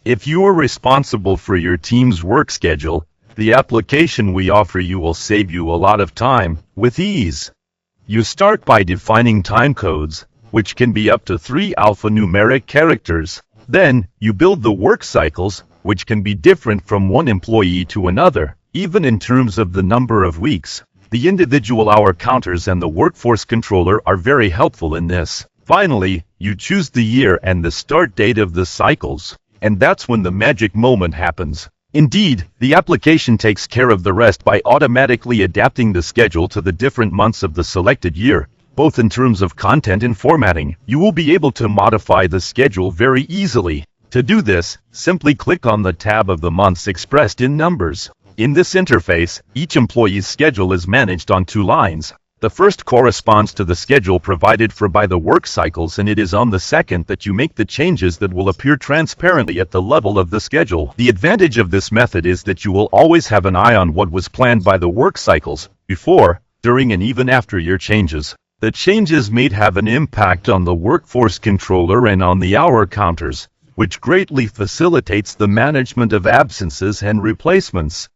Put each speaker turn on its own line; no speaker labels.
If you are responsible for your team's work schedule, the application we offer you will save you a lot of time with ease. You start by defining time codes, which can be up to 3 alphanumeric characters. Then, you build the work cycles, which can be different from one employee to another, even in terms of the number of weeks. The individual hour counters and the workforce controller are very helpful in this. Finally, you choose the year and the start date of the cycles, and that's when the magic moment happens. Indeed, the application takes care of the rest by automatically adapting the schedule to the different months of the selected year, both in terms of content and formatting. You will be able to modify the schedule very easily. To do this, simply click on the tab of the months expressed in numbers. In this interface, each employee's schedule is managed on 2 lines. The first corresponds to the schedule provided for by the work cycles, and it is on the second that you make the changes that will appear transparently at the level of the schedule. The advantage of this method is that you will always have an eye on what was planned by the work cycles, before, during, and even after your changes. The changes made have an impact on the workforce controller and on the hour counters, which greatly facilitates the management of absences and replacements.